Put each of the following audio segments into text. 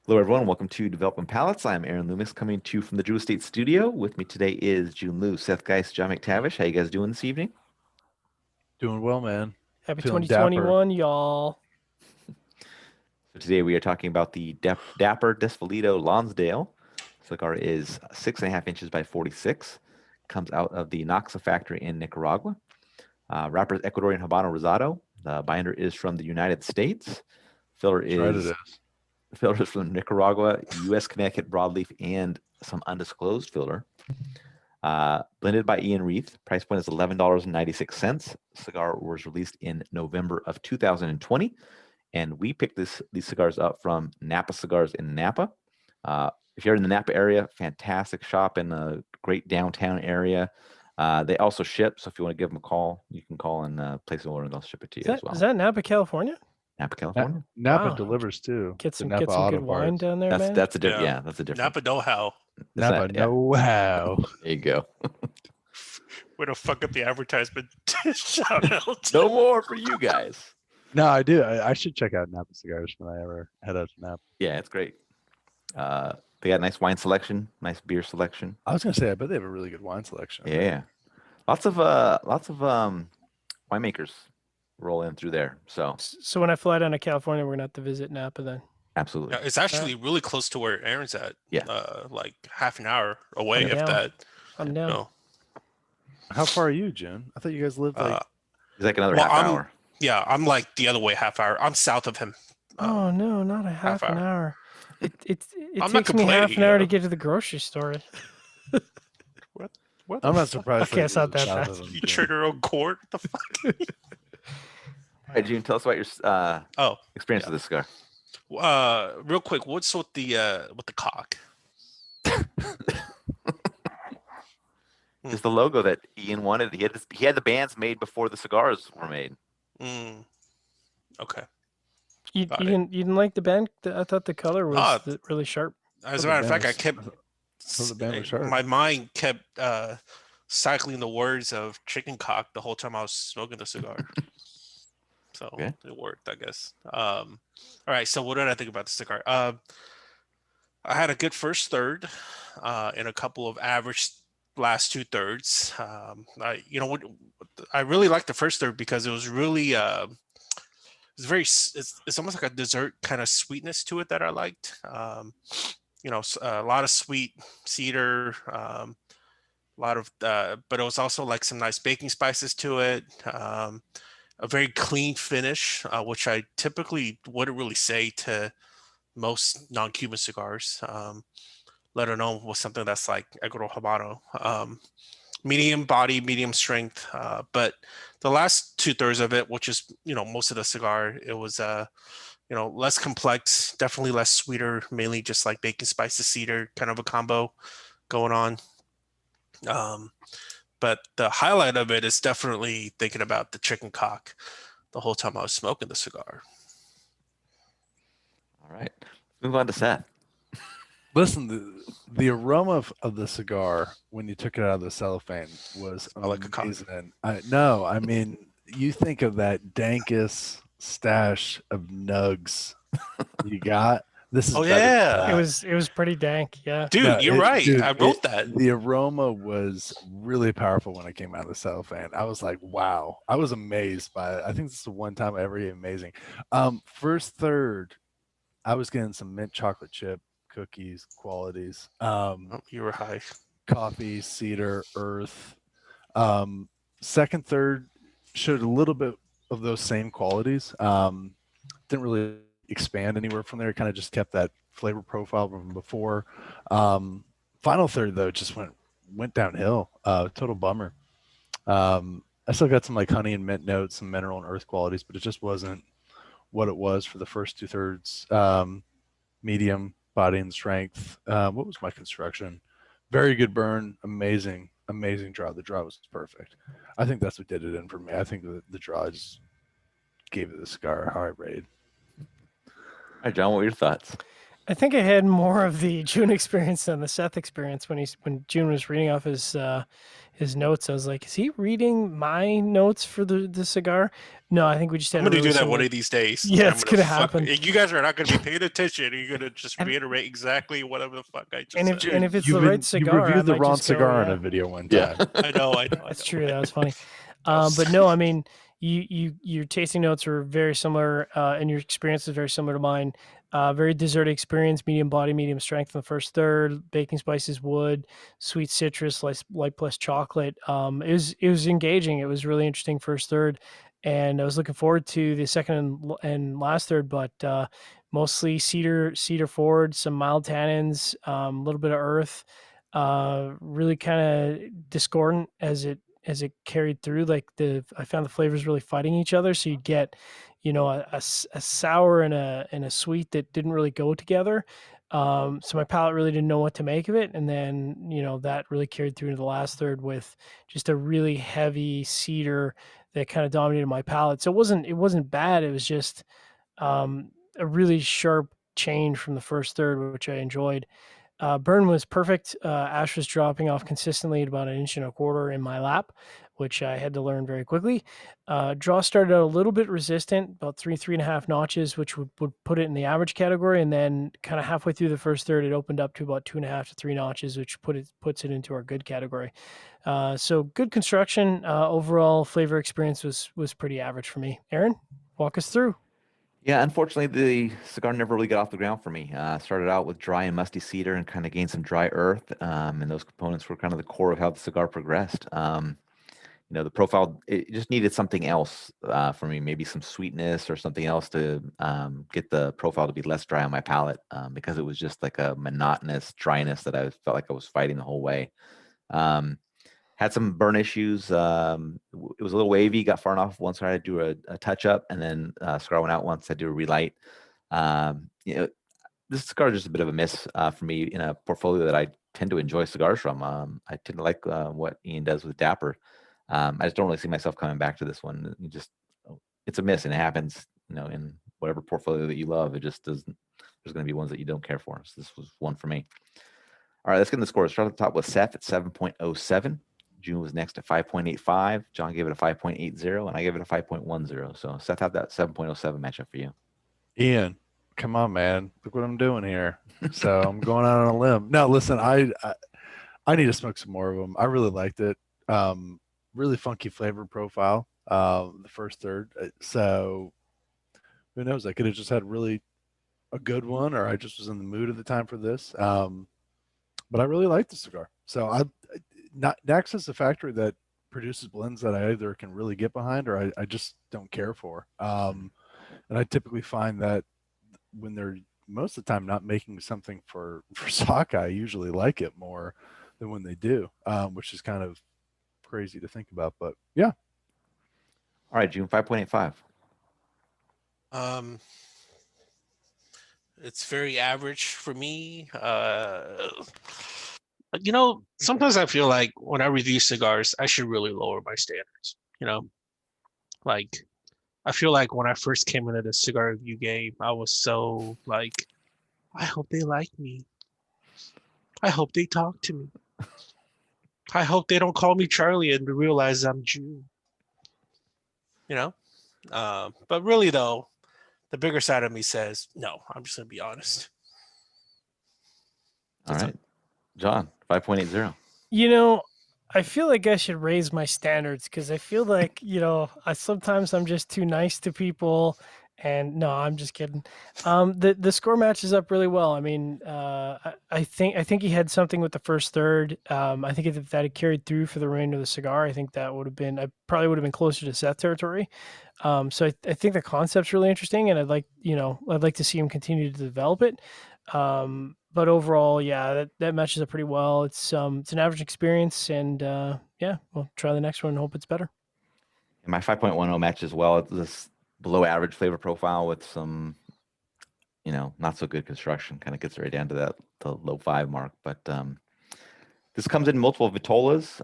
Hello, everyone. Welcome to Development Palates. I'm Aaron Loomis, coming to you from the Drew Estate Studio. With me today is Jiunn Liu, Seth Geist, John McTavish. How you guys doing this evening? Doing well, man. Happy Feeling dapper. 2021, y'all. So today we are talking about the Dapper Desvalido Lonsdale. Cigar is 6.5 inches by 46. Comes out of the Noxa factory in Nicaragua. Wrapper is Ecuadorian Habano Rosado. The binder is from the United States. Filler is from Nicaragua, U.S., Connecticut, broadleaf, and some undisclosed filler. Blended by Ian Reith. Price point is $11.96. Cigar was released in November of 2020. And we picked these cigars up from Napa Cigars in Napa. If you're in the Napa area, fantastic shop in a great downtown area. They also ship, so if you want to give them a call, you can call and place an order, and they'll ship it to you as well. Is that Napa, California? Napa, California. Napa Wow. delivers too. Get to some Napa good Auto wine Parts. down there, man. That's a different. Yeah, that's a different. Napa know-how. Napa know-how. There you go. Way to fuck up the advertisement. Shout out. No more for you guys. No, I do. I should check out Napa Cigars when I ever head out to Napa. Yeah, it's great. They got nice wine selection, nice beer selection. I was gonna say, I bet they have a really good wine selection. Yeah, lots of winemakers roll in through there. So when I fly down to California, we're gonna have to visit Napa then. absolutely. Yeah, it's actually really close to where Aaron's at. Yeah. Like half an hour away, I'm if down. that. I'm down. No. How far are you, Jiunn? I thought you guys lived like. It's like another Well, half hour. Yeah, I'm like the other way, half hour. I'm south of him. Oh no, not a half an hour. It I'm not takes me half complaining, an hour you to know. get to the grocery store. What? I'm not surprised. Okay, it's not that south bad. of them, You Jiunn. churn your own cord? What the fuck? All right, June, tell us about your experience yeah. with this cigar. Real quick, what's with the cock? Just the logo that Ian wanted. He had the bands made before the cigars were made. Okay. You Got it. didn't like the band? I thought the color was really sharp. As a Well, matter the of fact, I band kept the band was sharp. my mind kept cycling the words of chicken cock the whole time I was smoking the cigar. So Okay. it worked, I guess. All right. So what did I think about the cigar? I had a good first third, and a couple of average last two thirds. I really liked the first third because it was really it's almost like a dessert kind of sweetness to it that I liked. A lot of sweet cedar, a lot of but it was also like some nice baking spices to it. A very clean finish, which I typically wouldn't really say to most non-Cuban cigars, let alone with something that's like Ecuador Habano. Medium body, medium strength, but the last 2/3 of it, which is most of the cigar, it was less complex, definitely less sweeter, mainly just like bacon spices, cedar, kind of a combo going on. But the highlight of it is definitely thinking about the chicken cock the whole time I was smoking the cigar. All right, let's move on to Seth. Listen, the aroma of the cigar when you took it out of the cellophane was like a cock. amazing. I mean, you think of that dankest stash of nugs you got. This is Oh, better than yeah. that. It was pretty dank. Yeah. Dude, No, you're right. I wrote that. The aroma was really powerful when it came out of the cellophane. I was like, wow. I was amazed by it. I think this is the one time I ever ate amazing. First third, I was getting some mint chocolate chip cookies qualities. You were high. Coffee, cedar, earth. Second third showed a little bit of those same qualities. Didn't really expand anywhere from there. It kind of just kept that flavor profile from before. Final third though just went downhill. Total bummer. I still got some like honey and mint notes, some mineral and earth qualities, but it just wasn't what it was for the first 2/3. Medium body and strength. What was my construction? Very good burn. Amazing draw. The draw was perfect. I think that's what did it in for me. I think the draw just gave it the cigar how I rated. All right, John, what were your thoughts? I think I had more of the Jiunn experience than the Seth experience when Jiunn was reading off his notes. I was like, is he reading my notes for the cigar? No, I think we just had I'm gonna a really do that one similar. of these days. Yeah, I'm it's gonna gonna fuck. happen. You guys are not gonna be paying attention. You're gonna just And- reiterate exactly whatever the fuck I just And said. if it's you the right cigar, I reviewed the might Ron just go, cigar in yeah. a video one Yeah. time. I know. That's true. That was funny. was- But no, I mean, your tasting notes were very similar, and your experience is very similar to mine. Very desserty experience, medium body, medium strength in the first third, baking spices, wood, sweet citrus, light plus chocolate. It was engaging. It was really interesting first third, and I was looking forward to the second and last third, but mostly cedar forward, some mild tannins, a little bit of earth. Really kind of discordant as it carried through. Like I found the flavors really fighting each other, so you'd get, you know, a sour and a sweet that didn't really go together. So my palate really didn't know what to make of it, and then, you know, that really carried through into the last third with just a really heavy cedar that kind of dominated my palate. So it wasn't bad. It was just a really sharp change from the first third, which I enjoyed. Burn was perfect. Ash was dropping off consistently at about 1.25 inches in my lap, which I had to learn very quickly. Draw started out a little bit resistant, about 3.5 notches, which would put it in the average category. And then kind of halfway through the first third, it opened up to about 2.5 to 3 notches, which puts it into our good category. So good construction. Overall flavor experience was pretty average for me. Aaron, walk us through. Yeah, unfortunately, the cigar never really got off the ground for me. Started out with dry and musty cedar and kind of gained some dry earth, and those components were kind of the core of how the cigar progressed. You know, the profile, it just needed something else for me, maybe some sweetness or something else to get the profile to be less dry on my palate, because it was just like a monotonous dryness that I felt like I was fighting the whole way. Had some burn issues. It was a little wavy, got far enough once I had to do a touch up, and then cigar went out once I do a relight. You know, this cigar is just a bit of a miss for me in a portfolio that I tend to enjoy cigars from. I tend to like what Ian does with Dapper. I just don't really see myself coming back to this one. It's a miss, and it happens, you know, in whatever portfolio that you love. It just doesn't. There's going to be ones that you don't care for. So this was one for me. All right, let's get in the scores. Start at the top with Seth at 7.07. Jiunn was next at 5.85. John gave it a 5.80, and I gave it a 5.10. So Seth had that 7.07 matchup for you. Ian, come on, man. Look what I'm doing here. So I'm going out on a limb. No, listen, I need to smoke some more of them. I really liked it. Really funky flavor profile. The first third. So who knows? I could have just had really a good one, or I just was in the mood at the time for this. But I really like the cigar. So Nax is a factory that produces blends that I either can really get behind or I just don't care for. And I typically find that when they're most of the time not making something for sake, I usually like it more than when they do, which is kind of crazy to think about. But yeah. All right, Jiunn, 5.85. It's very average for me. You know, sometimes I feel like when I review cigars, I should really lower my standards. You know, like I feel like when I first came into the cigar review game, I was so like, I hope they like me. I hope they talk to me. I hope they don't call me Charlie and realize I'm Jiunn. You know, but really though, the bigger side of me says no. I'm just gonna be honest. All right, John, 5.80. You know, I feel like I should raise my standards because I feel like, you know, sometimes I'm just too nice to people. And no, I'm just kidding. The score matches up really well. I mean, I think he had something with the first third. I think if that had carried through for the remainder of the cigar, I think that would have been. I probably would have been closer to Seth territory. So I think the concept's really interesting, and I'd like to see him continue to develop it. But overall, yeah, that matches up pretty well. It's an average experience, and yeah, we'll try the next one and hope it's better. And my 5.10 matches well. It's this below average flavor profile with some, you know, not so good construction. Kind of gets right down to the low 5 mark. But this comes in multiple vitolas.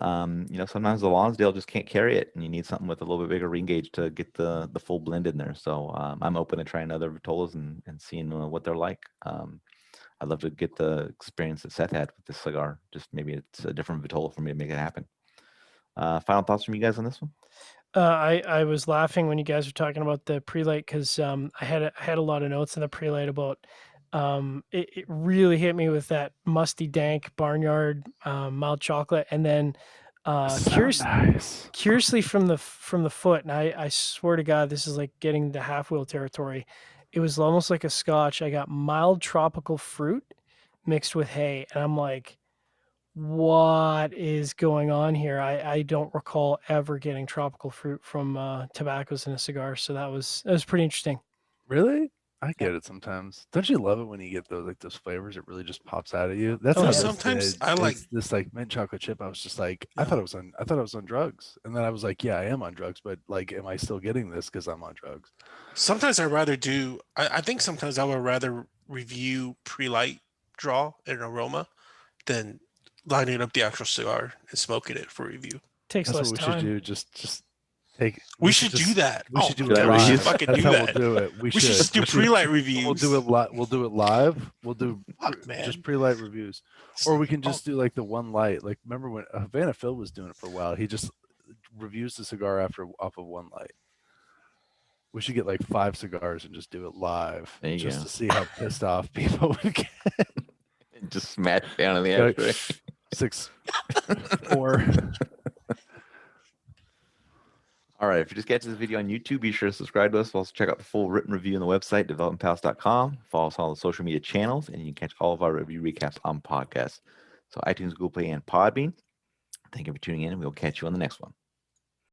You know, sometimes the Lonsdale just can't carry it, and you need something with a little bit bigger ring gauge to get the full blend in there. So I'm open to trying other vitolas and seeing what they're like. I'd love to get the experience that Seth had with this cigar. Just maybe it's a different vitola for me to make it happen. Final thoughts from you guys on this one? I was laughing when you guys were talking about the pre-light because I had a lot of notes in the pre-light about it really hit me with that musty dank barnyard mild chocolate, and then So nice. curiously from the foot, and I swear to God this is like getting to half wheel territory. It was almost like a scotch. I got mild tropical fruit mixed with hay, and I'm like, what is going on here? I don't recall ever getting tropical fruit from tobaccos in a cigar, so that was pretty interesting. Really? I get it sometimes. Don't you love it when you get those flavors? It really just pops out at you. That's Oh, how yeah. this Sometimes did. I like- It's this like mint chocolate chip. I was just like, I Yeah. thought I was on drugs, and then I was like, yeah, I am on drugs, but like, am I still getting this because I'm on drugs? Sometimes I'd rather do. I think sometimes I would rather review pre-light draw and aroma than lining up the actual cigar and smoking it for review. Takes That's less what we time. should do. Just take. We should do that. We should do my it God, live. we should fucking That's do how that. we'll do it. We should just do We pre-light We'll reviews. do it live. We'll do it live. We'll do Fuck, man. just pre-light reviews, or we can just do like the one light. Like remember when Havana Phil was doing it for a while? He just reviews the cigar off of one light. We should get like 5 cigars and just do it live, There you just go. to see how pissed off people would get. Just smash down on the Like, ashtray. 6, 4. All right, if you just catch this video on YouTube, be sure to subscribe to us. Also check out the full written review on the website, developmentpalace.com. Follow us on all the social media channels, and you can catch all of our review recaps on podcasts. So iTunes, Google Play, and Podbean. Thank you for tuning in, and we'll catch you on the next one.